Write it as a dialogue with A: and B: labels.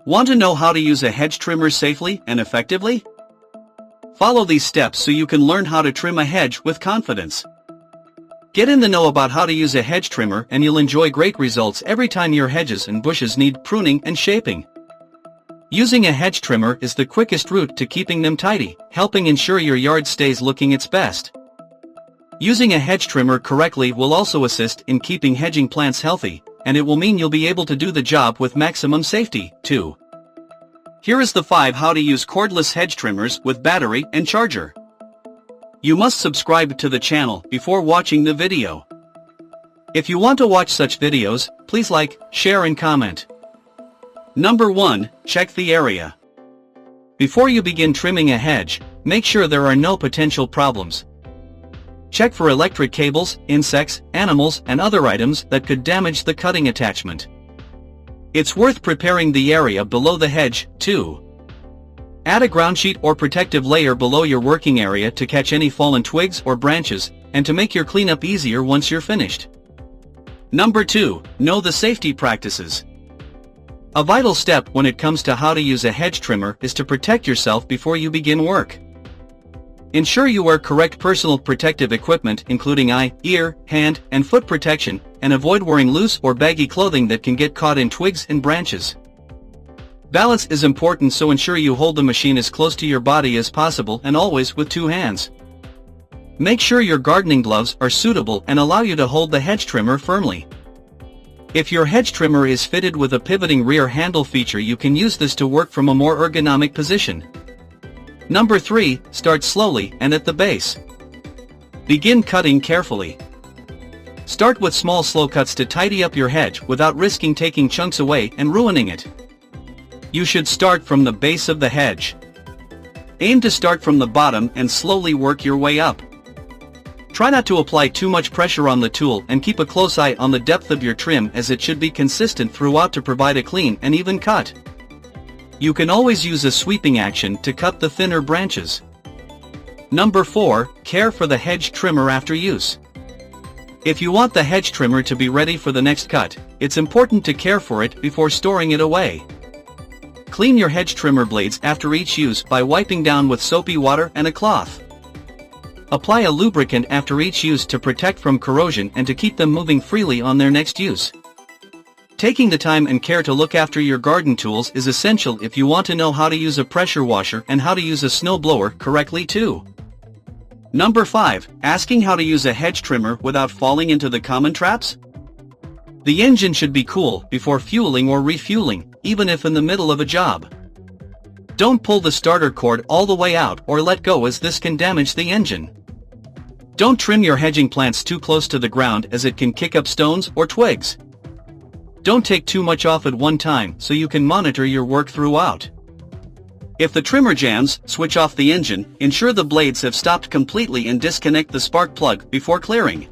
A: Want to know how to use a hedge trimmer safely and effectively? Follow these steps so you can learn how to trim a hedge with confidence. Get in the know about how to use a hedge trimmer and you'll enjoy great results every time your hedges and bushes need pruning and shaping. Using a hedge trimmer is the quickest route to keeping them tidy, helping ensure your yard stays looking its best. Using a hedge trimmer correctly will also assist in keeping hedging plants healthy, and it will mean you'll be able to do the job with maximum safety, too. Here is the 5 how to use cordless hedge trimmers with battery and charger. You must subscribe to the channel before watching the video. If you want to watch such videos, please like, share and comment. Number 1, check the area. Before you begin trimming a hedge, make sure there are no potential problems. Check for electric cables, insects, animals and other items that could damage the cutting attachment. It's worth preparing the area below the hedge, too. Add a ground sheet or protective layer below your working area to catch any fallen twigs or branches, and to make your cleanup easier once you're finished. Number 2, know the safety practices. A vital step when it comes to how to use a hedge trimmer is to protect yourself before you begin work. Ensure you wear correct personal protective equipment including eye, ear, hand, and foot protection, and avoid wearing loose or baggy clothing that can get caught in twigs and branches. Balance is important, so ensure you hold the machine as close to your body as possible and always with 2 hands. Make sure your gardening gloves are suitable and allow you to hold the hedge trimmer firmly. If your hedge trimmer is fitted with a pivoting rear handle feature, you can use this to work from a more ergonomic position. Number 3, start slowly and at the base. Begin cutting carefully. Start with small slow cuts to tidy up your hedge without risking taking chunks away and ruining it. You should start from the base of the hedge. Aim to start from the bottom and slowly work your way up. Try not to apply too much pressure on the tool and keep a close eye on the depth of your trim, as it should be consistent throughout to provide a clean and even cut. You can always use a sweeping action to cut the thinner branches. Number 4, care for the hedge trimmer after use. If you want the hedge trimmer to be ready for the next cut, it's important to care for it before storing it away. Clean your hedge trimmer blades after each use by wiping down with soapy water and a cloth. Apply a lubricant after each use to protect from corrosion and to keep them moving freely on their next use. Taking the time and care to look after your garden tools is essential if you want to know how to use a pressure washer and how to use a snow blower correctly, too. Number 5, asking how to use a hedge trimmer without falling into the common traps? The engine should be cool before fueling or refueling, even if in the middle of a job. Don't pull the starter cord all the way out or let go, as this can damage the engine. Don't trim your hedging plants too close to the ground, as it can kick up stones or twigs. Don't take too much off at one time so you can monitor your work throughout. If the trimmer jams, switch off the engine, ensure the blades have stopped completely and disconnect the spark plug before clearing.